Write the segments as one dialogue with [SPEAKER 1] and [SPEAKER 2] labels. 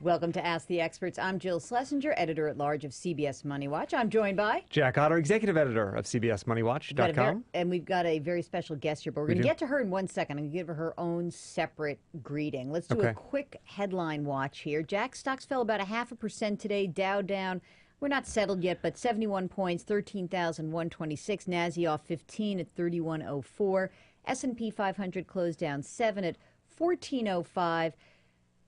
[SPEAKER 1] Welcome to Ask the Experts. I'm Jill Schlesinger, editor-at-large of CBS MoneyWatch. I'm joined by
[SPEAKER 2] Jack Otter, executive editor of CBSMoneyWatch.com.
[SPEAKER 1] And we've got a very special guest here, but we're going to get to her in 1 second. I'm going to give her own separate greeting. Let's do a quick headline watch here. Jack, stocks fell about 0.5% today. Dow down. We're not settled yet, but 71 points, 13,126. NASDAQ off 15 at 3104. S&P 500 closed down 7 at 1405.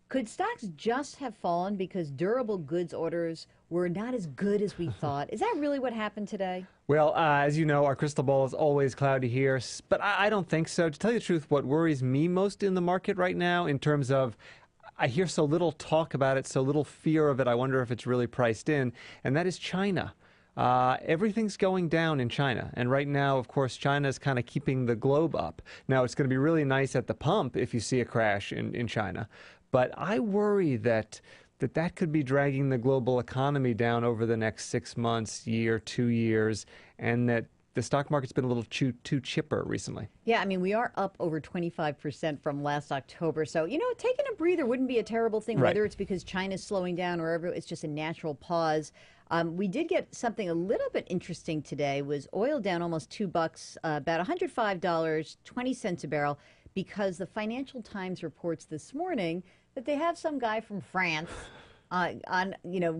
[SPEAKER 1] Could stocks just have fallen because durable goods orders were not as good as we thought? Is that really what happened today?
[SPEAKER 2] Well, as you know, our crystal ball is always cloudy here, but I don't think so. To tell you the truth, what worries me most in the market right now, in terms of I hear so little talk about it, so little fear of it, I wonder if it's really priced in, and that is China. Everything's going down in China. And right now, of course, China is kind of keeping the globe up. Now, it's going to be really nice at the pump if you see a crash in China. But I worry that could be dragging the global economy down over the next 6 months, year, 2 years, and that the stock market's been a little too chipper recently.
[SPEAKER 1] Yeah, I mean, we are up over 25% from last October. So, you know, taking a breather wouldn't be a terrible thing, whether it's because China's slowing down or whether it's just a natural pause. We did get something a little bit interesting today. Was oil down almost $2, about $105, 20 cents a barrel, because the Financial Times reports this morning that they have some guy from France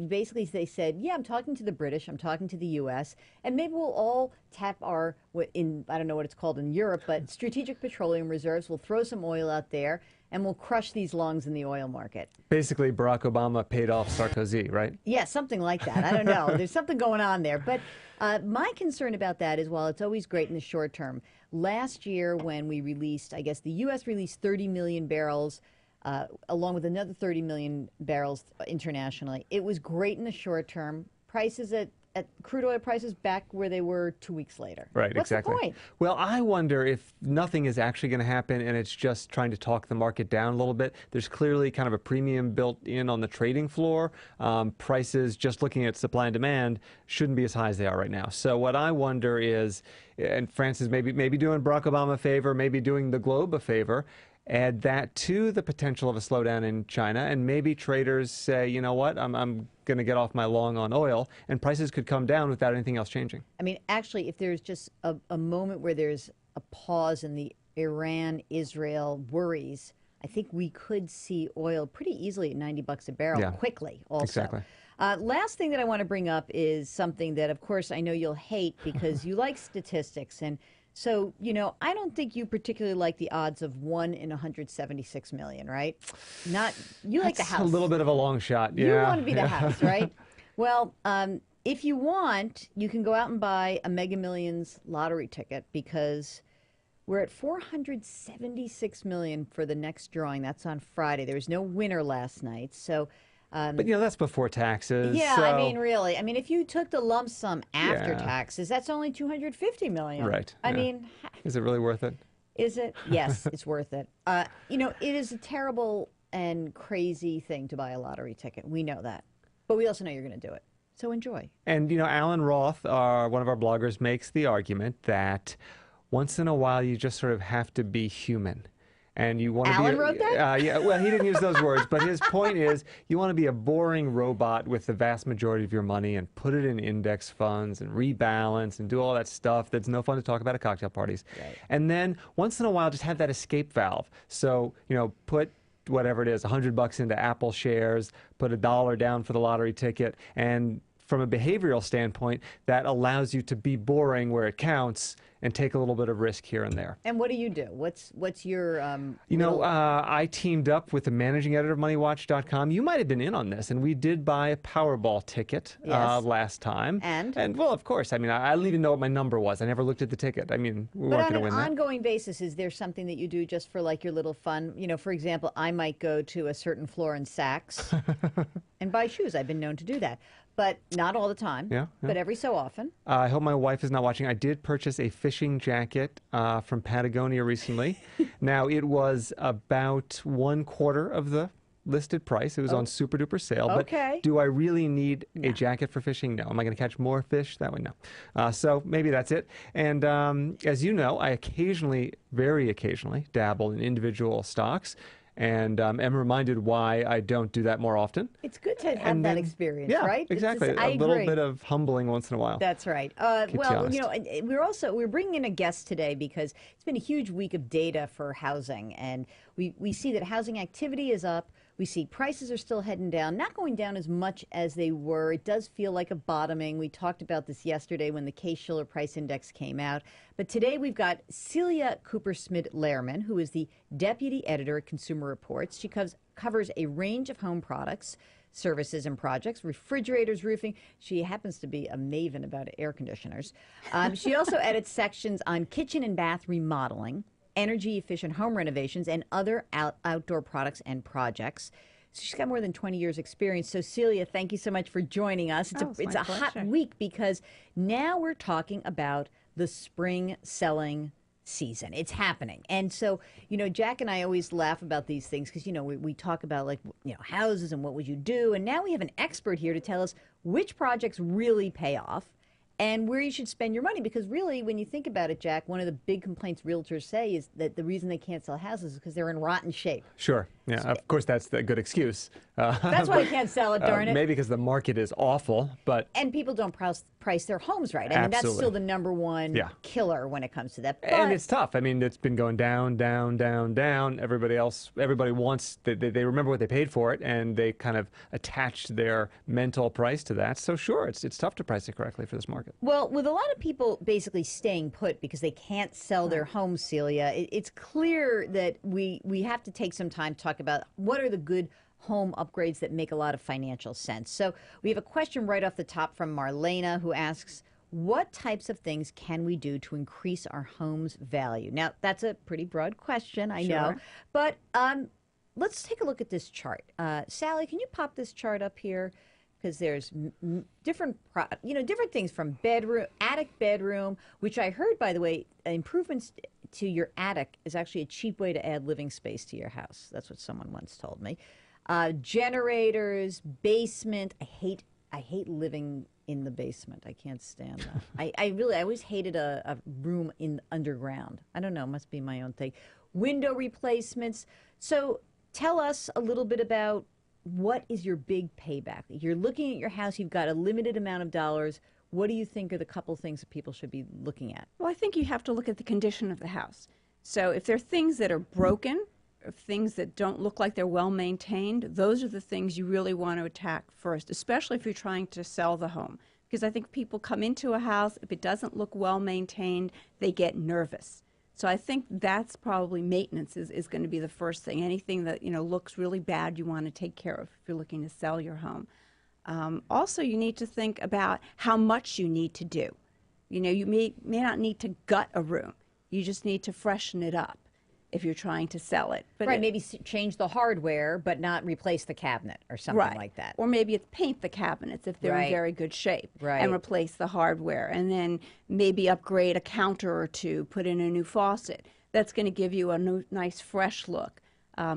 [SPEAKER 1] basically they said, yeah, I'm talking to the British, I'm talking to the U.S., and maybe we'll all tap our, I don't know what it's called in Europe, but strategic petroleum reserves. We'll throw some oil out there, and we'll crush these lungs in the oil market. Basically,
[SPEAKER 2] Barack Obama paid off Sarkozy, right?
[SPEAKER 1] Yeah, something like that. I don't know. There's something going on there. But my concern about that is, while it's always great in the short term, last year when we released, I guess the U.S. released 30 million barrels, along with another 30 million barrels internationally. It was great in the short term. Prices at crude oil prices back where they were 2 weeks later.
[SPEAKER 2] Right,
[SPEAKER 1] What's
[SPEAKER 2] exactly.
[SPEAKER 1] the point?
[SPEAKER 2] Well, I wonder if nothing is actually going to happen and it's just trying to talk the market down a little bit. There's clearly kind of a premium built in on the trading floor. Prices, just looking at supply and demand, shouldn't be as high as they are right now. So what I wonder is, and France is maybe doing Barack Obama a favor, maybe doing the globe a favor, add that to the potential of a slowdown in China, and maybe traders say, you know what, I'm going to get off my long on oil, and prices could come down without anything else changing. I
[SPEAKER 1] mean, actually, if there's just a moment where there's a pause in the Iran-Israel worries, I think we could see oil pretty easily at $90 a barrel quickly also.
[SPEAKER 2] Exactly.
[SPEAKER 1] Last thing that I want to bring up is something that, of course, I know you'll hate because you like statistics. And so, you know, I don't think you particularly like the odds of 1 in 176 million, right? You like the house.
[SPEAKER 2] That's a little bit of a long shot.
[SPEAKER 1] You want to be the house, right? Well, if you want, you can go out and buy a Mega Millions lottery ticket, because we're at 476 million for the next drawing. That's on Friday. There was no winner last night, so.
[SPEAKER 2] But, you know, that's before taxes.
[SPEAKER 1] Yeah,
[SPEAKER 2] so.
[SPEAKER 1] I mean, really. I mean, if you took the lump sum after taxes, that's only 250 million.
[SPEAKER 2] Right.
[SPEAKER 1] I mean.
[SPEAKER 2] Is it really worth it?
[SPEAKER 1] Is it? Yes, it's worth it. You know, it is a terrible and crazy thing to buy a lottery ticket. We know that. But we also know you're going to do it. So enjoy.
[SPEAKER 2] And, you know, Alan Roth, one of our bloggers, makes the argument that once in a while you just sort of have to be human. And you want to
[SPEAKER 1] Alan wrote that?
[SPEAKER 2] Yeah, well, he didn't use those words, but his point is you want to be a boring robot with the vast majority of your money and put it in index funds and rebalance and do all that stuff that's no fun to talk about at cocktail parties. Right. And then once in a while, just have that escape valve. So, you know, put whatever it is, $100 into Apple shares, put $1 down for the lottery ticket, and from a behavioral standpoint, that allows you to be boring where it counts and take a little bit of risk here and there.
[SPEAKER 1] And what do you do? What's your
[SPEAKER 2] You know, I teamed up with the managing editor of MoneyWatch.com. You might have been in on this, and we did buy a Powerball ticket last time. And well, of course, I mean, I didn't even know what my number was. I never looked at the ticket. I mean, we weren't going to win that.
[SPEAKER 1] But on an ongoing basis, is there something that you do just for like your little fun? You know, for example, I might go to a certain floor in Saks and buy shoes. I've been known to do that. But not all the time, but every so often.
[SPEAKER 2] I hope my wife is not watching. I did purchase a fishing jacket from Patagonia recently. Now, it was about 1/4 of the listed price. It was on super duper sale. But do I really need a jacket for fishing? No. Am I going to catch more fish? That way, no. So maybe that's it. And as you know, I occasionally, very occasionally, dabble in individual stocks. and am reminded why I don't do that more often.
[SPEAKER 1] It's good to have that experience,
[SPEAKER 2] yeah,
[SPEAKER 1] right?
[SPEAKER 2] Exactly.
[SPEAKER 1] I
[SPEAKER 2] a little
[SPEAKER 1] agree.
[SPEAKER 2] bit of humbling once in a while.
[SPEAKER 1] That's right. Well, you know, we're bringing in a guest today because it's been a huge week of data for housing, and we see that housing activity is up. We see prices are still heading down, not going down as much as they were. It does feel like a bottoming. We talked about this yesterday when the Case-Shiller Price Index came out. But today we've got Celia Kuperszmid Lehrman, who is the deputy editor at Consumer Reports. She covers a range of home products, services, and projects, refrigerators, roofing. She happens to be a maven about air conditioners. She also edits sections on kitchen and bath remodeling, energy-efficient home renovations, and other outdoor products and projects. So she's got more than 20 years experience. So Celia, thank you so much for joining us. It's a hot week because now we're talking about the spring selling season. It's happening. And so, you know, Jack and I always laugh about these things because, you know, we talk about, like, you know, houses and what would you do. And now we have an expert here to tell us which projects really pay off and where you should spend your money. Because really, when you think about it, Jack, one of the big complaints realtors say is that the reason they can't sell houses is because they're in rotten shape.
[SPEAKER 2] Sure. Yeah, of course, that's the good excuse.
[SPEAKER 1] That's why you can't sell it, darn it.
[SPEAKER 2] Maybe because the market is awful, but...
[SPEAKER 1] And people don't price their homes right. I mean, that's still the number one killer when it comes to that. But
[SPEAKER 2] and it's tough. I mean, it's been going down, down, down, down. Everybody wants, they remember what they paid for it, and they kind of attach their mental price to that. So sure, it's tough to price it correctly for this market.
[SPEAKER 1] Well, with a lot of people basically staying put because they can't sell their homes, Celia, it's clear that we have to take some time to talk about what are the good home upgrades that make a lot of financial sense. So we have a question right off the top from Marlena, who asks, what types of things can we do to increase our home's value? Now, that's a pretty broad question, I know, but let's take a look at this chart. Sally, can you pop this chart up here? Because there's different things from attic bedroom, which I heard, by the way, improvements to your attic is actually a cheap way to add living space to your house. That's what someone once told me. Generators, basement. I hate living in the basement. I can't stand that. I always hated a room underground. I don't know, must be my own thing. Window replacements. So tell us a little bit about what is your big payback. You're looking at your house, you've got a limited amount of dollars. What do you think are the couple things that people should be looking at?
[SPEAKER 3] Well, I think you have to look at the condition of the house. So if there are things that are broken, or things that don't look like they're well maintained, those are the things you really want to attack first, especially if you're trying to sell the home. Because I think people come into a house, if it doesn't look well maintained, they get nervous. So I think that's probably maintenance is going to be the first thing. Anything that, you know, looks really bad, you want to take care of if you're looking to sell your home. Also, you need to think about how much you need to do. You know, you may not need to gut a room. You just need to freshen it up if you're trying to sell it. But
[SPEAKER 1] right, maybe change the hardware, but not replace the cabinet or something like that.
[SPEAKER 3] Or maybe it's paint the cabinets if they're in very good shape and replace the hardware. And then maybe upgrade a counter or two, put in a new faucet. That's going to give you a nice, fresh look.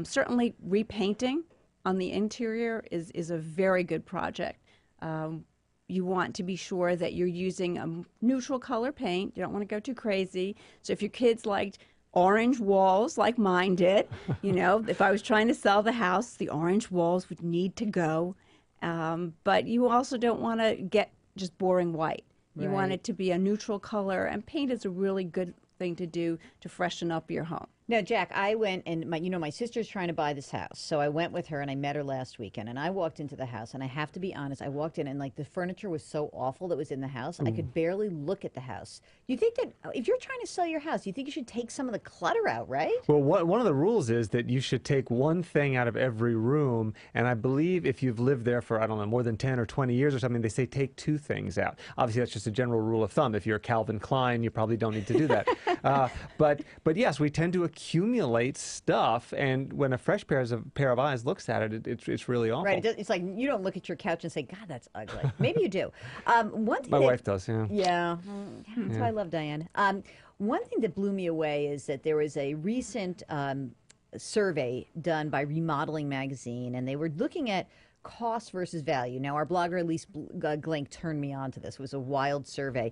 [SPEAKER 3] Certainly repainting on the interior is a very good project. You want to be sure that you're using a neutral color paint. You don't want to go too crazy. So if your kids liked orange walls like mine did, you know, if I was trying to sell the house, the orange walls would need to go. But you also don't want to get just boring white. You want it to be a neutral color, and paint is a really good thing to do to freshen up your home.
[SPEAKER 1] Now, Jack, I went and my sister's trying to buy this house. So I went with her and I met her last weekend, and I walked into the house, and I have to be honest, I walked in and like the furniture was so awful that was in the house. I could barely look at the house. You think that if you're trying to sell your house, you think you should take some of the clutter out, right?
[SPEAKER 2] Well, one of the rules is that you should take one thing out of every room. And I believe if you've lived there for, I don't know, more than 10 or 20 years or something, they say take two things out. Obviously, that's just a general rule of thumb. If you're Calvin Klein, you probably don't need to do that. But yes, we tend to accumulate stuff, and when a fresh pair of eyes looks at it, it's really awful.
[SPEAKER 1] Right. It's like you don't look at your couch and say, "God, that's ugly." Maybe you do. One thing
[SPEAKER 2] My wife does. Yeah.
[SPEAKER 1] Yeah. That's why I love Diane. One thing that blew me away is that there was a recent survey done by Remodeling Magazine, and they were looking at cost versus value. Now, our blogger Elise Glink turned me on to this. It was a wild survey.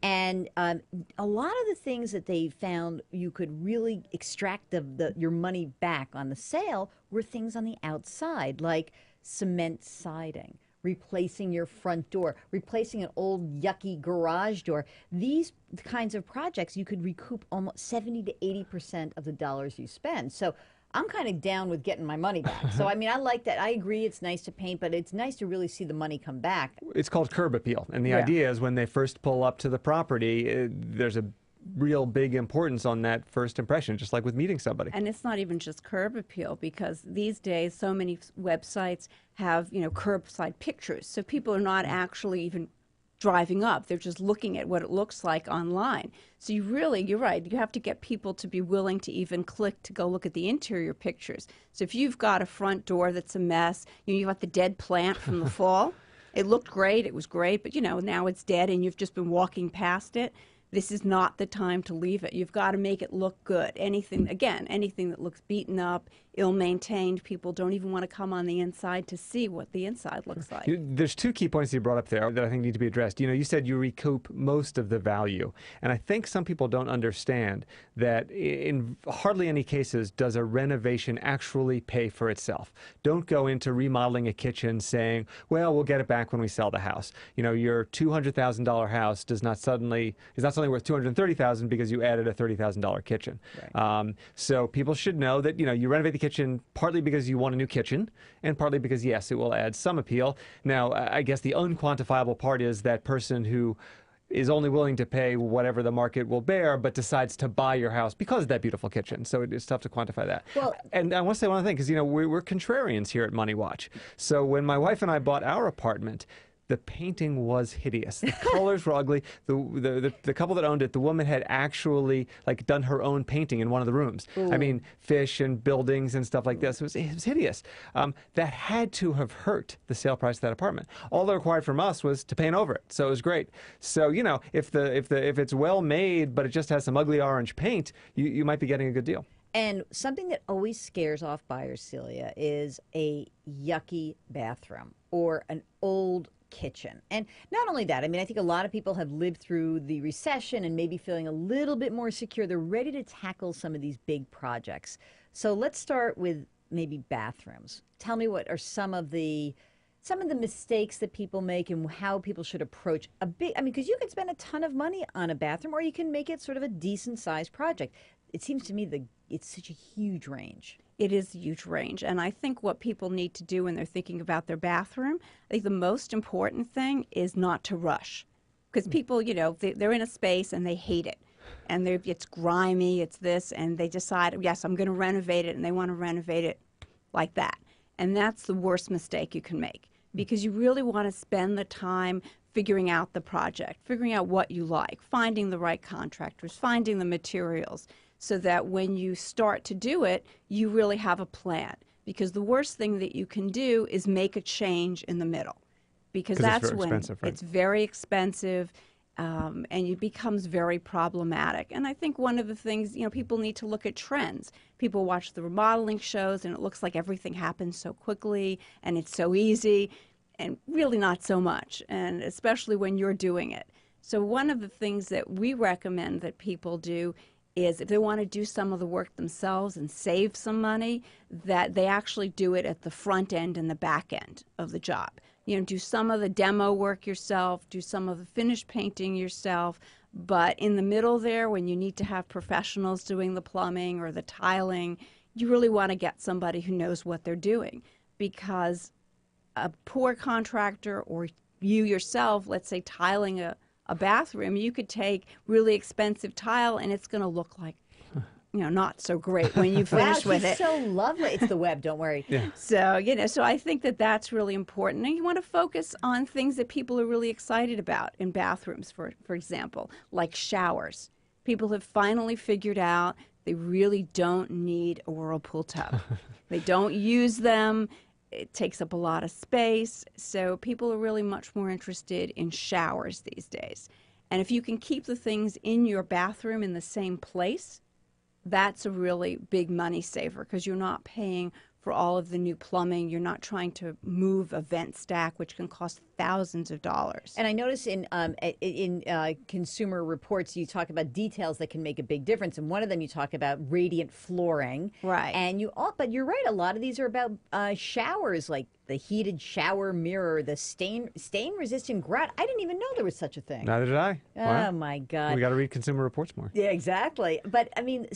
[SPEAKER 1] And a lot of the things that they found you could really extract your money back on the sale were things on the outside, like cement siding, replacing your front door, replacing an old yucky garage door. These kinds of projects, you could recoup almost 70 to 80% of the dollars you spend. So I'm kind of down with getting my money back. So, I mean, I like that. I agree it's nice to paint, but it's nice to really see the money come back.
[SPEAKER 2] It's called curb appeal. And the idea is when they first pull up to the property, there's a real big importance on that first impression, just like with meeting somebody.
[SPEAKER 3] And it's not even just curb appeal, because these days so many websites have, you know, curbside pictures. So people are not actually even driving up. They're just looking at what it looks like online. So you're right, you have to get people to be willing to even click to go look at the interior pictures. So if you've got a front door that's a mess, you've got the dead plant from the fall, it looked great, it was great, but you know, now it's dead and you've just been walking past it. This is not the time to leave it. You've got to make it look good. Anything that looks beaten up, ill-maintained, people don't even want to come on the inside to see what the inside looks like.
[SPEAKER 2] There's two key points you brought up there that I think need to be addressed. You know, you said you recoup most of the value. And I think some people don't understand that in hardly any cases does a renovation actually pay for itself. Don't go into remodeling a kitchen saying, well, we'll get it back when we sell the house. You know, your $200,000 house is not suddenly worth $230,000 because you added a $30,000 kitchen. Right. So people should know that, you know, you renovate the kitchen partly because you want a new kitchen and partly because, yes, it will add some appeal. Now, I guess the unquantifiable part is that person who is only willing to pay whatever the market will bear, but decides to buy your house because of that beautiful kitchen. So it's tough to quantify that. Well, and I want to say one thing, because, you know, we're contrarians here at MoneyWatch. So when my wife and I bought our apartment, the painting was hideous. The colors were ugly. The couple that owned it, the woman had actually like done her own painting in one of the rooms. Ooh. I mean, fish and buildings and stuff like this. It was hideous. That had to have hurt the sale price of that apartment. All they required from us was to paint over it. So it was great. So, you know, if it's well made, but it just has some ugly orange paint, you might be getting a good deal.
[SPEAKER 1] And something that always scares off buyers, Celia, is a yucky bathroom or an old kitchen. And not only that, I mean, I think a lot of people have lived through the recession and maybe feeling a little bit more secure. They're ready to tackle some of these big projects. So let's start with maybe bathrooms. Tell me what are some of the mistakes that people make and how people should approach a big, I mean, because you can spend a ton of money on a bathroom or you can make it sort of a decent sized project. It seems to me that it's such a huge range.
[SPEAKER 3] It is a huge range. And I think what people need to do when they're thinking about their bathroom, I think the most important thing is not to rush. Because people, you know, they're in a space and they hate it. And it's grimy, it's this, and they decide, yes, I'm going to renovate it, and they want to renovate it like that. And that's the worst mistake you can make. Because you really want to spend the time figuring out the project, figuring out what you like, finding the right contractors, finding the materials, so that when you start to do it, you really have a plan. Because the worst thing that you can do is make a change in the middle. Because that's when it's very expensive and it becomes very problematic. And I think one of the things, you know, people need to look at trends. People watch the remodeling shows and it looks like everything happens so quickly and it's so easy, and really not so much, and especially when you're doing it. So one of the things that we recommend that people do is if they want to do some of the work themselves and save some money, that they actually do it at the front end and the back end of the job. You know, do some of the demo work yourself, do some of the finished painting yourself, but in the middle there, when you need to have professionals doing the plumbing or the tiling, you really want to get somebody who knows what they're doing, because a poor contractor or you yourself, let's say tiling a bathroom, you could take really expensive tile and it's going to look like, you know, not so great when you finish with it.
[SPEAKER 1] It's so lovely. It's the web, don't worry.
[SPEAKER 2] Yeah.
[SPEAKER 3] So, you know, so I think that that's really important. And you want to focus on things that people are really excited about in bathrooms, for example, like showers. People have finally figured out they really don't need a whirlpool tub. They don't use them. It takes up a lot of space, so people are really much more interested in showers these days. And if you can keep the things in your bathroom in the same place, that's a really big money saver, because you're not paying for all of the new plumbing. You're not trying to move a vent stack, which can cost thousands of dollars.
[SPEAKER 1] And I notice in Consumer Reports, you talk about details that can make a big difference. And one of them, you talk about radiant flooring.
[SPEAKER 3] Right.
[SPEAKER 1] And but you're right. A lot of these are about showers, like the heated shower mirror, the stain-resistant grout. I didn't even know there was such a thing.
[SPEAKER 2] Neither did I. Wow.
[SPEAKER 1] Oh, my God.
[SPEAKER 2] We got to read Consumer Reports more.
[SPEAKER 1] Yeah, exactly. But, I mean,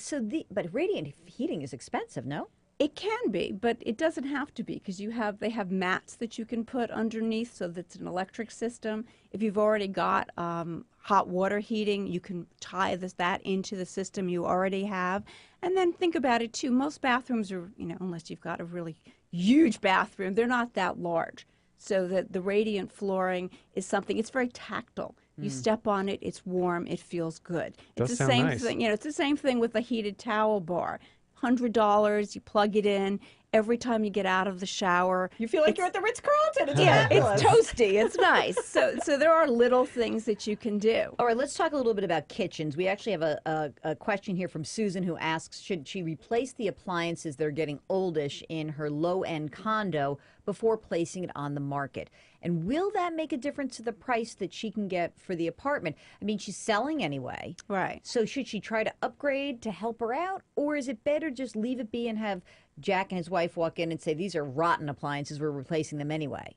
[SPEAKER 1] but radiant heating is expensive, no?
[SPEAKER 3] It can be, but it doesn't have to be, because they have mats that you can put underneath, so that's an electric system. If you've already got hot water heating, you can tie that into the system you already have. And then think about it too. Most bathrooms are, unless you've got a really huge bathroom, they're not that large. So that the radiant flooring is something, it's very tactile. You step on it, it's warm, it feels good. It's the same thing, it's the same thing with the heated towel bar. $100, you plug it in. Every time you get out of the shower,
[SPEAKER 1] you feel like you're at the Ritz-Carlton. It's
[SPEAKER 3] it's toasty. It's nice. So there are little things that you can do.
[SPEAKER 1] All right, let's talk a little bit about kitchens. We actually have a question here from Susan, who asks, should she replace the appliances that are getting oldish in her low-end condo before placing it on the market? And will that make a difference to the price that she can get for the apartment? I mean, she's selling anyway.
[SPEAKER 3] Right.
[SPEAKER 1] So should she try to upgrade to help her out? Or is it better just leave it be and have Jack and his wife walk in and say, these are rotten appliances, we're replacing them anyway?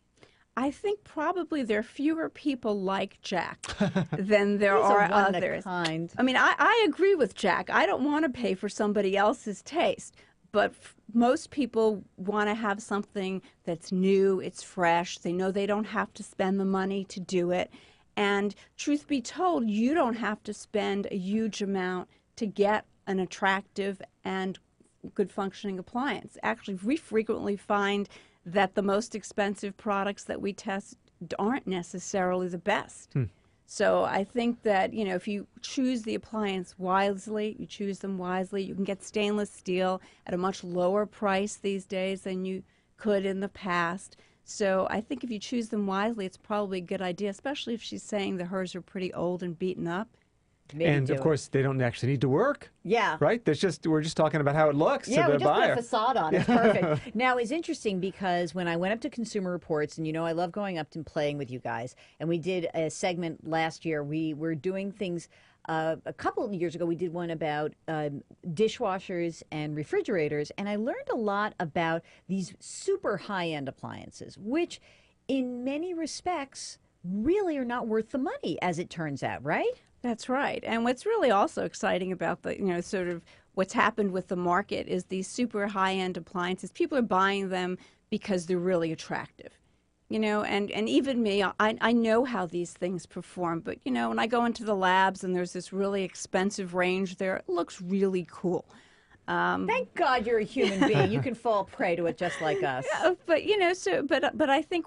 [SPEAKER 3] I think probably there are fewer people like Jack than there are others. I mean, I agree with Jack. I don't want to pay for somebody else's taste. But most people want to have something that's new, it's fresh. They know they don't have to spend the money to do it. And truth be told, you don't have to spend a huge amount to get an attractive and good functioning appliance. Actually, we frequently find that the most expensive products that we test aren't necessarily the best. So I think that, if you choose the appliance wisely, you choose them wisely, you can get stainless steel at a much lower price these days than you could in the past. So I think if you choose them wisely, it's probably a good idea, especially if she's saying that hers are pretty old and beaten up.
[SPEAKER 2] And of course, they don't actually need to work.
[SPEAKER 1] Yeah.
[SPEAKER 2] Right? We're just talking about how it looks to the buyer.
[SPEAKER 1] Yeah, we just put a facade on. It's perfect. Now, it's interesting because when I went up to Consumer Reports, and I love going up and playing with you guys, and we did a segment last year. We were doing things a couple of years ago. We did one about dishwashers and refrigerators, and I learned a lot about these super high-end appliances, which in many respects really are not worth the money, as it turns out, right?
[SPEAKER 3] That's right. And what's really also exciting about the, sort of what's happened with the market is these super high-end appliances. People are buying them because they're really attractive. And even me, I know how these things perform. But, when I go into the labs and there's this really expensive range there, it looks really cool.
[SPEAKER 1] Thank God you're a human being. You can fall prey to it just like us.
[SPEAKER 3] Yeah, but I think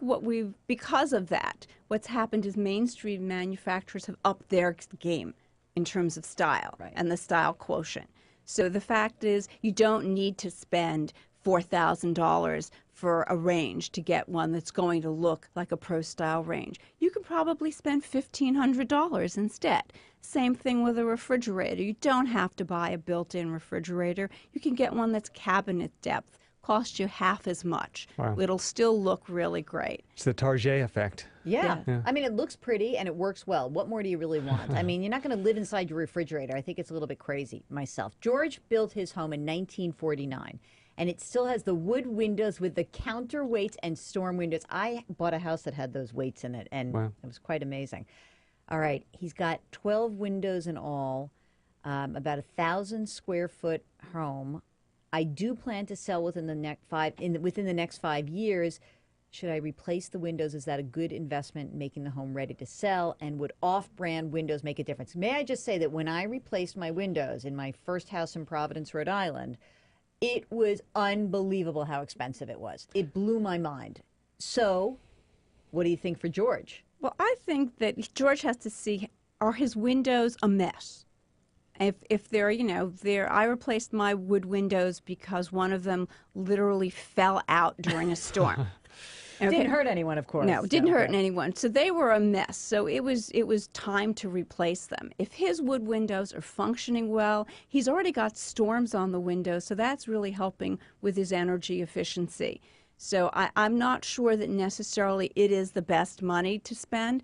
[SPEAKER 3] because of that, what's happened is mainstream manufacturers have upped their game in terms of style and the style quotient. So the fact is, you don't need to spend $4,000 for a range to get one that's going to look like a pro style range. You could probably spend $1,500 instead. Same thing with a refrigerator. You don't have to buy a built-in refrigerator. You can get one that's cabinet depth, cost you half as much.
[SPEAKER 2] Wow.
[SPEAKER 3] It'll still look really great.
[SPEAKER 2] It's the Target effect.
[SPEAKER 1] Yeah. I mean, it looks pretty and it works well. What more do you really want? I mean, you're not going to live inside your refrigerator. I think it's a little bit crazy myself. George built his home in 1949. And it still has the wood windows with the counterweights and storm windows. I bought a house that had those weights in it, and it was quite amazing. All right, he's got 12 windows in all, about 1,000 square foot home. I do plan to sell within the next 5 years. Should I replace the windows? Is that a good investment in making the home ready to sell? And would off-brand windows make a difference? May I just say that when I replaced my windows in my first house in Providence, Rhode Island, it was unbelievable how expensive it was. It blew my mind. So, what do you think for George?
[SPEAKER 3] Well, I think that George has to see, are his windows a mess? If they're, I replaced my wood windows because one of them literally fell out during a storm.
[SPEAKER 1] Didn't hurt anyone, of course.
[SPEAKER 3] No, didn't hurt anyone. So they were a mess. So it was time to replace them. If his wood windows are functioning well, he's already got storms on the windows, so that's really helping with his energy efficiency. So I'm not sure that necessarily it is the best money to spend.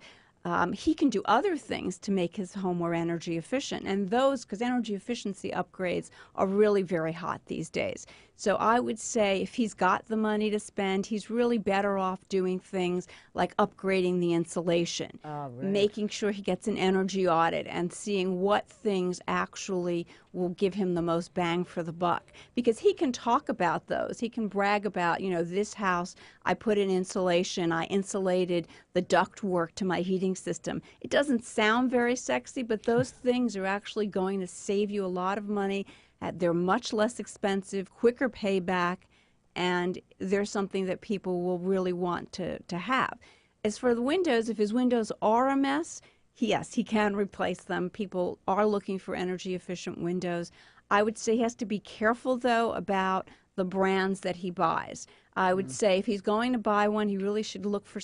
[SPEAKER 3] He can do other things to make his home more energy efficient, and those, because energy efficiency upgrades are really very hot these days. So I would say if he's got the money to spend, he's really better off doing things like upgrading the insulation, making sure he gets an energy audit and seeing what things actually will give him the most bang for the buck. Because he can talk about those. He can brag about, you know, this house, I put in insulation, I insulated the duct work to my heating system. It doesn't sound very sexy, but those things are actually going to save you a lot of money. They're much less expensive, quicker payback, and they're something that people will really want to have. As for the windows, if his windows are a mess, yes, he can replace them. People are looking for energy efficient windows. I would say he has to be careful, though, about the brands that he buys. I would say if he's going to buy one, he really should look for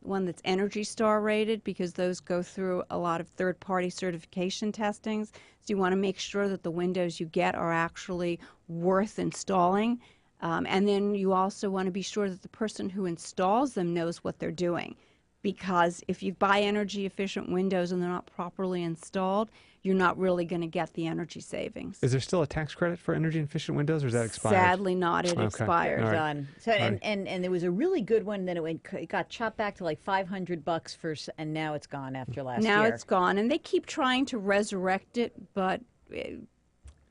[SPEAKER 3] one that's Energy Star rated, because those go through a lot of third-party certification testings. So you want to make sure that the windows you get are actually worth installing. And then you also want to be sure that the person who installs them knows what they're doing. Because if you buy energy efficient windows and they're not properly installed, you're not really going to get the energy savings.
[SPEAKER 2] Is there still a tax credit for energy efficient windows, or is that expired?
[SPEAKER 3] Sadly not. It expired.
[SPEAKER 2] All right.
[SPEAKER 1] Done. So and there was a really good one. Then it got chopped back to like $500 for, and now it's gone after last year.
[SPEAKER 3] Now it's gone, and they keep trying to resurrect it, but.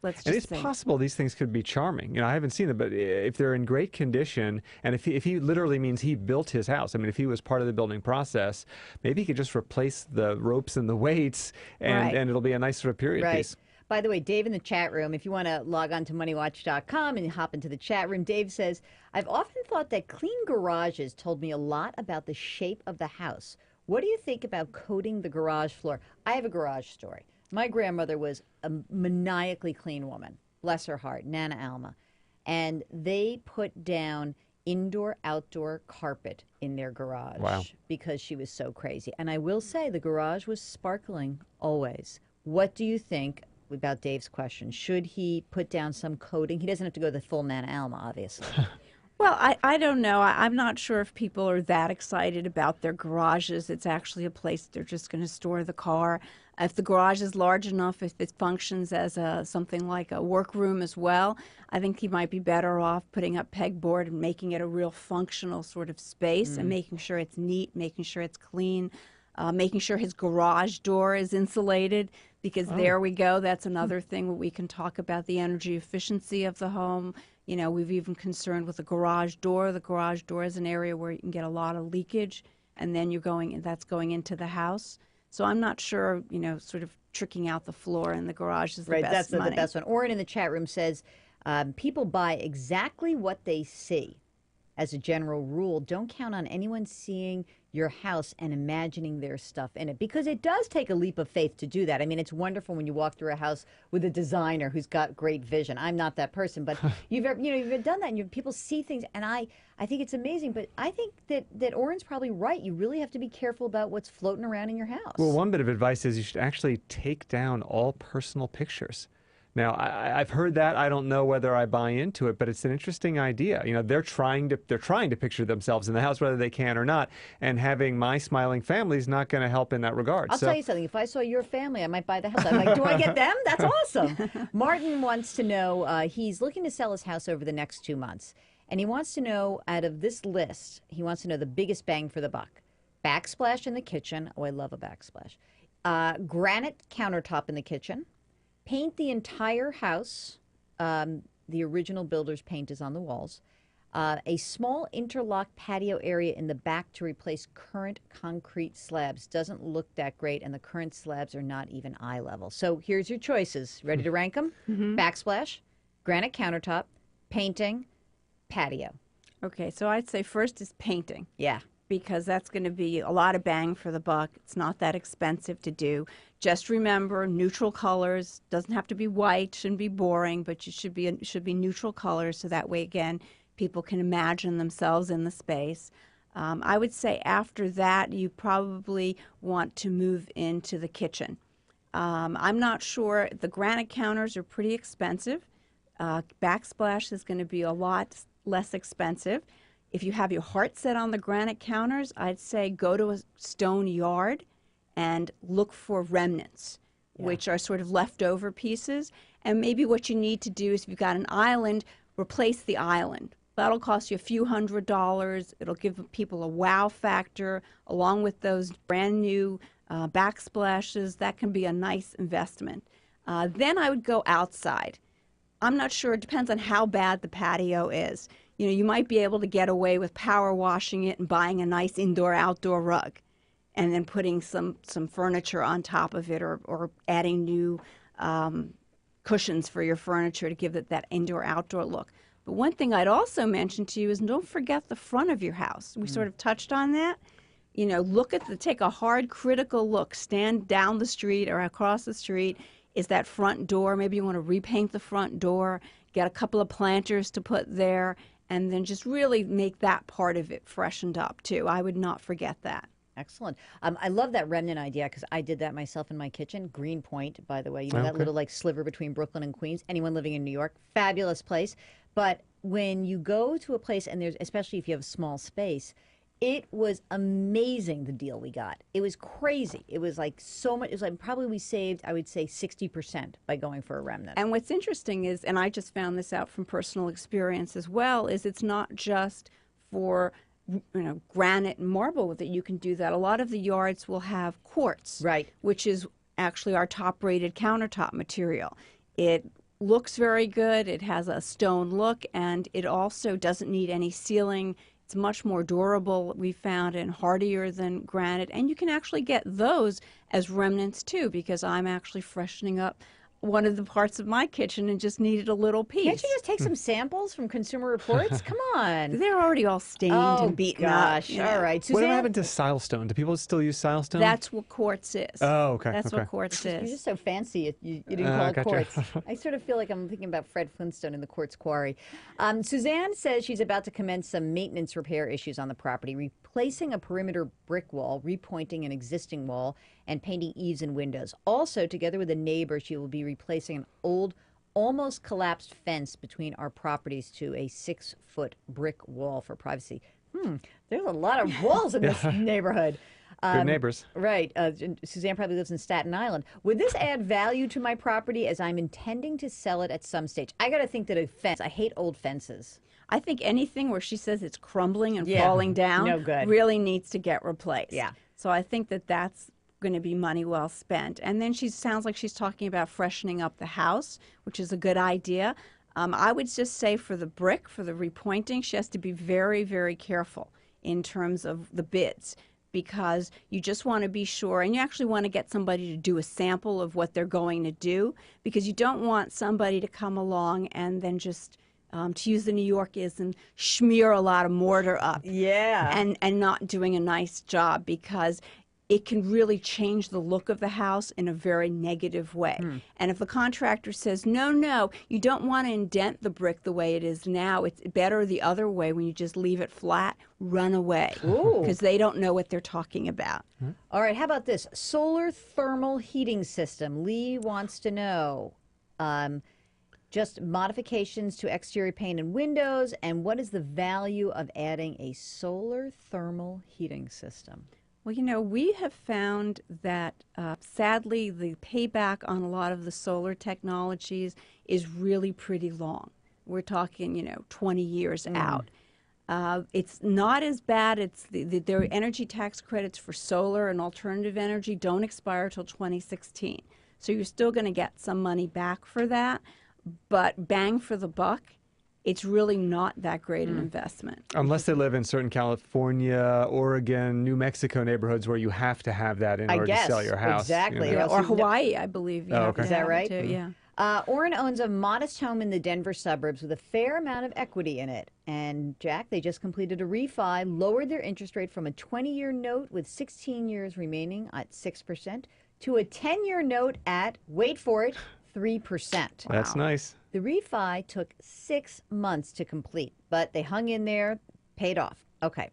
[SPEAKER 2] And it's possible these things could be charming. You know, I haven't seen them, but if they're in great condition, and if he literally means he built his house, I mean, if he was part of the building process, maybe he could just replace the ropes and the weights, and it'll be a nice sort of period piece.
[SPEAKER 1] By the way, Dave in the chat room, if you want to log on to MoneyWatch.com and hop into the chat room, Dave says, I've often thought that clean garages told me a lot about the shape of the house. What do you think about coating the garage floor? I have a garage story. My grandmother was a maniacally clean woman, bless her heart, Nana Alma. And they put down indoor-outdoor carpet in their garage because she was so crazy. And I will say the garage was sparkling always. What do you think about Dave's question? Should he put down some coating? He doesn't have to go the full Nana Alma, obviously.
[SPEAKER 3] Well, I don't know. I'm not sure if people are that excited about their garages. It's actually a place they're just going to store the car. If the garage is large enough, if it functions as something like a workroom as well, I think he might be better off putting up pegboard and making it a real functional sort of space and making sure it's neat, making sure it's clean, making sure his garage door is insulated, because there we go. That's another thing where we can talk about the energy efficiency of the home. You know, we've even concerned with the garage door. The garage door is an area where you can get a lot of leakage, and then that's going into the house. So I'm not sure, you know, sort of tricking out the floor in the garage is the best money.
[SPEAKER 1] That's the best one. Oren in the chat room says, people buy exactly what they see. As a general rule, don't count on anyone seeing your house and imagining there's stuff in it, because it does take a leap of faith to do that. I mean, it's wonderful when you walk through a house with a designer who's got great vision. I'm not that person, but you've done that, and people see things, and I think it's amazing. But I think that Oren's probably right. You really have to be careful about what's floating around in your house.
[SPEAKER 2] Well, one bit of advice is you should actually take down all personal pictures. Now, I've heard that. I don't know whether I buy into it, but it's an interesting idea. You know, they're trying to picture themselves in the house, whether they can or not. And having my smiling family is not going to help in that regard.
[SPEAKER 1] I'll tell you something. If I saw your family, I might buy the house. I'm like, do I get them? That's awesome. Martin wants to know, he's looking to sell his house over the next 2 months. And he wants to know, out of this list, he wants to know the biggest bang for the buck. Backsplash in the kitchen. Oh, I love a backsplash. Granite countertop in the kitchen. Paint the entire house. The original builder's paint is on the walls. A small interlock patio area in the back to replace current concrete slabs. Doesn't look that great, and the current slabs are not even eye level. So here's your choices. Ready to rank them? Backsplash, granite countertop, painting, patio.
[SPEAKER 3] Okay, so I'd say first is painting.
[SPEAKER 1] Yeah.
[SPEAKER 3] Because that's going to be a lot of bang for the buck. It's not that expensive to do. Just remember, neutral colors. Doesn't have to be white, shouldn't be boring, but it should be neutral colors, so that way, again, people can imagine themselves in the space. I would say after that, you probably want to move into the kitchen. I'm not sure. The granite counters are pretty expensive. Backsplash is going to be a lot less expensive. If you have your heart set on the granite counters, I'd say go to a stone yard and look for remnants, which are sort of leftover pieces. And maybe what you need to do is if you've got an island, replace the island. That'll cost you a few $100s. It'll give people a wow factor along with those brand new backsplashes. That can be a nice investment. Then I would go outside. I'm not sure. It depends on how bad the patio is. You know, you might be able to get away with power washing it and buying a nice indoor-outdoor rug and then putting some furniture on top of it or adding new cushions for your furniture to give it that indoor-outdoor look. But one thing I'd also mention to you is don't forget the front of your house. We sort of touched on that. You know, take a hard, critical look. Stand down the street or across the street. Is that front door? Maybe you want to repaint the front door, get a couple of planters to put there, and then just really make that part of it freshened up, too. I would not forget that.
[SPEAKER 1] Excellent. I love that remnant idea because I did that myself in my kitchen. Greenpoint, by the way, you know, that little like sliver between Brooklyn and Queens. Anyone living in New York, fabulous place. But when you go to a place and there's, especially if you have a small space, it was amazing the deal we got. It was crazy. It was like so much. It was like probably we saved, I would say, 60% by going for a remnant.
[SPEAKER 3] And what's interesting is, and I just found this out from personal experience as well, is it's not just for granite and marble that you can do that. A lot of the yards will have quartz,
[SPEAKER 1] right,
[SPEAKER 3] which is actually our top-rated countertop material. It looks very good. It has a stone look, and it also doesn't need any sealing. It's much more durable, we found, and hardier than granite. And you can actually get those as remnants, too, because I'm actually freshening up one of the parts of my kitchen and just needed a little piece.
[SPEAKER 1] Can't you just take some samples from Consumer Reports? Come on.
[SPEAKER 3] They're already all stained and beaten up.
[SPEAKER 1] All right. Suzanne?
[SPEAKER 2] Whatever happened to silestone? Do people still use silestone?
[SPEAKER 3] That's what quartz is.
[SPEAKER 2] Oh, okay.
[SPEAKER 3] That's what quartz is.
[SPEAKER 1] You're just so fancy you didn't call it quartz. I sort of feel like I'm thinking about Fred Flintstone in the quartz quarry. Suzanne says she's about to commence some maintenance repair issues on the property, replacing a perimeter brick wall, repointing an existing wall, and painting eaves and windows. Also, together with a neighbor, she will be replacing an old, almost collapsed fence between our properties to a 6-foot brick wall for privacy. There's a lot of walls in this neighborhood.
[SPEAKER 2] Good neighbors.
[SPEAKER 1] Right. Suzanne probably lives in Staten Island. Would this add value to my property as I'm intending to sell it at some stage? I got to think that a fence, I hate old fences.
[SPEAKER 3] I think anything where she says it's crumbling and falling down really needs to get replaced.
[SPEAKER 1] Yeah.
[SPEAKER 3] So I think that that's going to be money well spent. And then she sounds like she's talking about freshening up the house, which is a good idea. I would just say for the brick, for the repointing, she has to be very, very careful in terms of the bids, because you just want to be sure, and you actually want to get somebody to do a sample of what they're going to do, because you don't want somebody to come along and then just to use the New Yorkism, smear a lot of mortar up.
[SPEAKER 1] Yeah.
[SPEAKER 3] And not doing a nice job, because it can really change the look of the house in a very negative way. And if the contractor says, no, you don't want to indent the brick the way it is now, it's better the other way when you just leave it flat, run away. Because they don't know what they're talking about.
[SPEAKER 1] All right, how about this? Solar thermal heating system. Lee wants to know just modifications to exterior paint and windows, and what is the value of adding a solar thermal heating system?
[SPEAKER 3] Well, we have found that, sadly, the payback on a lot of the solar technologies is really pretty long. We're talking, 20 years out. It's not as bad. Their energy tax credits for solar and alternative energy don't expire till 2016. So you're still going to get some money back for that. But bang for the buck, it's really not that great an investment.
[SPEAKER 2] Unless they live in certain California, Oregon, New Mexico neighborhoods where you have to have that in order to sell your house.
[SPEAKER 1] Exactly.
[SPEAKER 3] Or Hawaii, I believe.
[SPEAKER 1] Is that right?
[SPEAKER 3] Too, yeah.
[SPEAKER 1] Orrin owns a modest home in the Denver suburbs with a fair amount of equity in it. And, Jack, they just completed a refi, lowered their interest rate from a 20-year note with 16 years remaining at 6% to a 10-year note at, wait for it, 3%.
[SPEAKER 2] That's nice.
[SPEAKER 1] The refi took 6 months to complete, but they hung in there, paid off. Okay.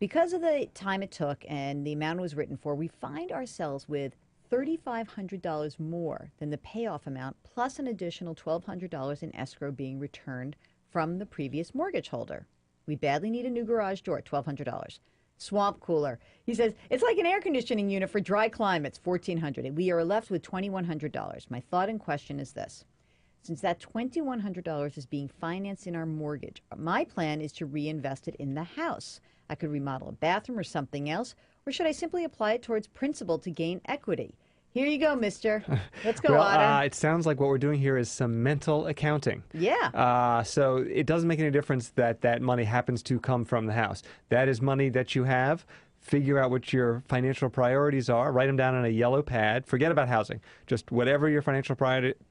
[SPEAKER 1] Because of the time it took and the amount it was written for, we find ourselves with $3,500 more than the payoff amount, plus an additional $1,200 in escrow being returned from the previous mortgage holder. We badly need a new garage door, $1,200. Swamp cooler. He says, it's like an air conditioning unit for dry climates, $1,400. We are left with $2,100. My thought in question is this. Since that $2,100 is being financed in our mortgage, my plan is to reinvest it in the house. I could remodel a bathroom or something else, or should I simply apply it towards principal to gain equity? Here you go, mister. Let's go, Otter.
[SPEAKER 2] It sounds like what we're doing here is some mental accounting.
[SPEAKER 1] Yeah.
[SPEAKER 2] So it doesn't make any difference that that money happens to come from the house. That is money that you have. Figure out what your financial priorities are. Write them down on a yellow pad. Forget about housing. Just whatever your financial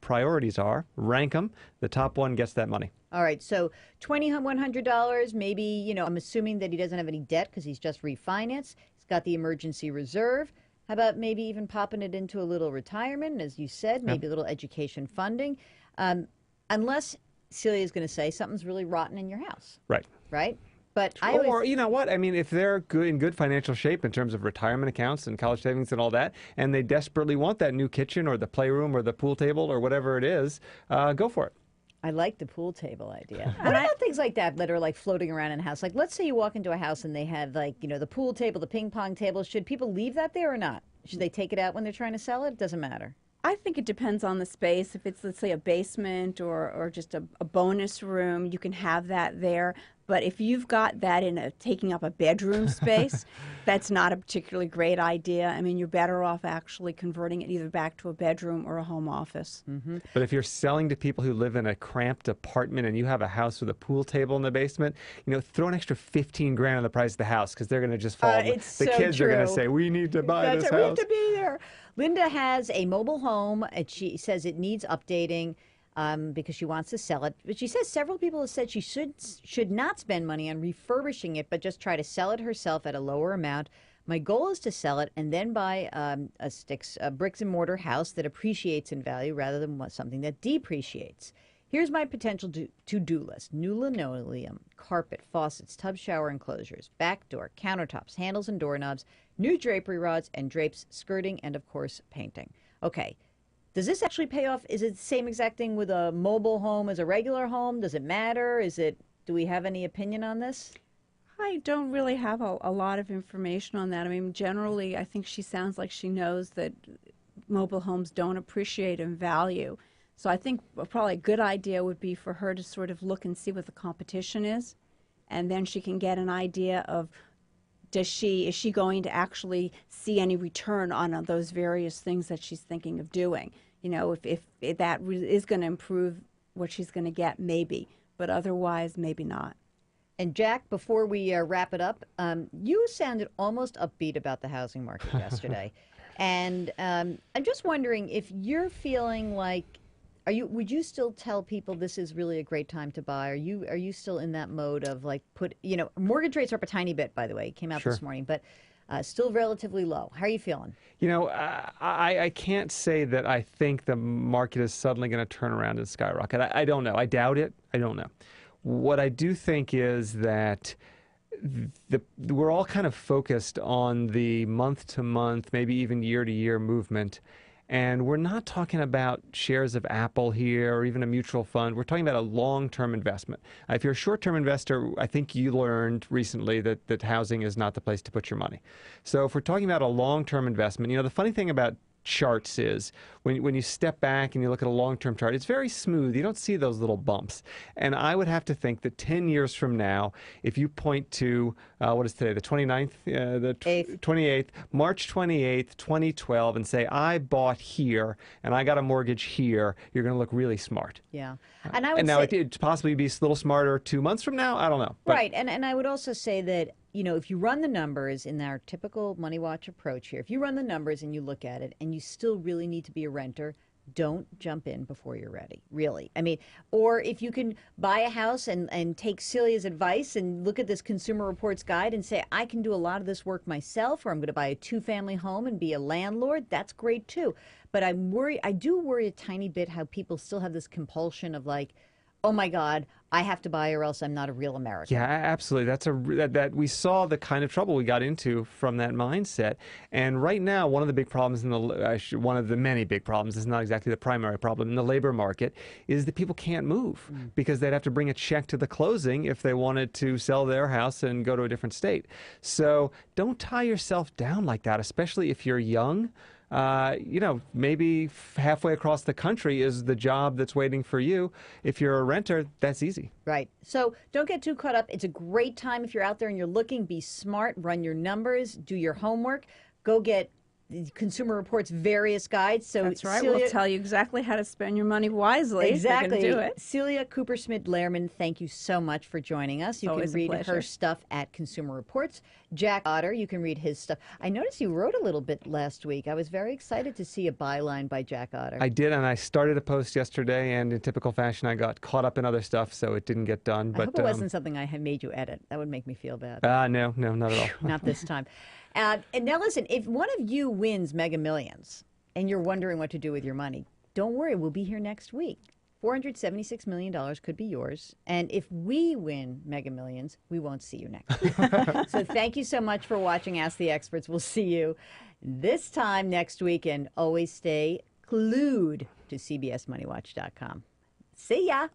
[SPEAKER 2] priorities are, rank them. The top one gets that money.
[SPEAKER 1] All right, so $2,100, maybe, I'm assuming that he doesn't have any debt because he's just refinanced. He's got the emergency reserve. How about maybe even popping it into a little retirement, as you said, maybe a little education funding, unless Celia is going to say something's really rotten in your house.
[SPEAKER 2] Right.
[SPEAKER 1] Right? But
[SPEAKER 2] or you know what? I mean, if they're in good financial shape in terms of retirement accounts and college savings and all that, and they desperately want that new kitchen or the playroom or the pool table or whatever it is, go for it.
[SPEAKER 1] I like the pool table idea. What about things like that are like floating around in a house? Like, let's say you walk into a house and they have the pool table, the ping pong table. Should people leave that there or not? Should they take it out when they're trying to sell it? It doesn't matter.
[SPEAKER 3] I think it depends on the space. If it's, let's say, a basement or just a bonus room, you can have that there. But if you've got that taking up a bedroom space, that's not a particularly great idea. I mean, you're better off actually converting it either back to a bedroom or a home office.
[SPEAKER 1] Mm-hmm.
[SPEAKER 2] But if you're selling to people who live in a cramped apartment and you have a house with a pool table in the basement, throw an extra $15,000 on the price of the house because they're going to just fall. The kids are going to say, "We need to buy this house.
[SPEAKER 1] We have to be there." Linda has a mobile home, and she says it needs updating. Because she wants to sell it. But she says several people have said she should not spend money on refurbishing it, but just try to sell it herself at a lower amount. My goal is to sell it and then buy a bricks and mortar house that appreciates in value rather than something that depreciates. Here's my potential to-do list. New linoleum, carpet, faucets, tub shower enclosures, back door, countertops, handles and doorknobs, new drapery rods and drapes, skirting, and of course, painting. Okay. Does this actually pay off? Is it the same exact thing with a mobile home as a regular home? Does it matter? Do we have any opinion on this?
[SPEAKER 3] I don't really have a lot of information on that. I mean, generally, I think she sounds like she knows that mobile homes don't appreciate in value. So I think probably a good idea would be for her to sort of look and see what the competition is, and then she can get an idea of is she going to actually see any return on those various things that she's thinking of doing? If that is going to improve what she's going to get, maybe, but otherwise, maybe not.
[SPEAKER 1] And Jack, before we wrap it up, you sounded almost upbeat about the housing market yesterday. And I'm just wondering if you're feeling like, would you still tell people this is really a great time to buy? Are you still in that mode of like mortgage rates are up a tiny bit, by the way, it came out this morning, but still relatively low. How are you feeling?
[SPEAKER 2] I can't say that I think the market is suddenly going to turn around and skyrocket. I don't know. I doubt it. I don't know. What I do think is that we're all kind of focused on the month-to-month, maybe even year-to-year movement. And we're not talking about shares of Apple here or even a mutual fund. We're talking about a long-term investment. If you're a short-term investor, I think you learned recently that housing is not the place to put your money. So if we're talking about a long-term investment, the funny thing about charts is when you step back and you look at a long-term chart, it's very smooth. You don't see those little bumps. And I would have to think that 10 years from now, if you point to, what is today, the 29th? The 28th, March 28th, 2012, and say, I bought here and I got a mortgage here, you're going to look really smart.
[SPEAKER 1] Yeah.
[SPEAKER 2] And now it'd possibly be a little smarter 2 months from now. I don't know.
[SPEAKER 1] Right. And I would also say that if you run the numbers in our typical MoneyWatch approach here, if you run the numbers and you look at it and you still really need to be a renter, don't jump in before you're ready, really. I mean, or if you can buy a house and take Celia's advice and look at this Consumer Reports guide and say, I can do a lot of this work myself, or I'm going to buy a 2-family home and be a landlord, that's great too. But I do worry a tiny bit how people still have this compulsion of like, oh my God, I have to buy or else I'm not a real American.
[SPEAKER 2] Yeah, absolutely. That we saw the kind of trouble we got into from that mindset. And right now, one of the big problems one of the many big problems, is not exactly the primary problem in the labor market, is that people can't move because they'd have to bring a check to the closing if they wanted to sell their house and go to a different state. So don't tie yourself down like that, especially if you're young. Maybe halfway across the country is the job that's waiting for you. If you're a renter, that's easy.
[SPEAKER 1] Right. So don't get too caught up. It's a great time if you're out there and you're looking. Be smart, run your numbers, do your homework, go get Consumer Reports' various guides. So
[SPEAKER 3] that's right. We'll tell you exactly how to spend your money wisely.
[SPEAKER 1] Exactly.
[SPEAKER 3] Do it.
[SPEAKER 1] Celia Kuperszmid Lehrman, thank you so much for joining us. You can read her stuff at Consumer Reports. Jack Otter, you can read his stuff. I noticed you wrote a little bit last week. I was very excited to see a byline by Jack Otter.
[SPEAKER 2] I did, and I started a post yesterday, and in typical fashion, I got caught up in other stuff, so it didn't get done.
[SPEAKER 1] I hope it wasn't something I had made you edit. That would make me feel bad.
[SPEAKER 2] No, not at all.
[SPEAKER 1] Not this time. And now listen, if one of you wins Mega Millions and you're wondering what to do with your money, don't worry, we'll be here next week. $476 million could be yours. And if we win Mega Millions, we won't see you next week. So thank you so much for watching Ask the Experts. We'll see you this time next week, and always stay glued to CBSMoneyWatch.com. See ya.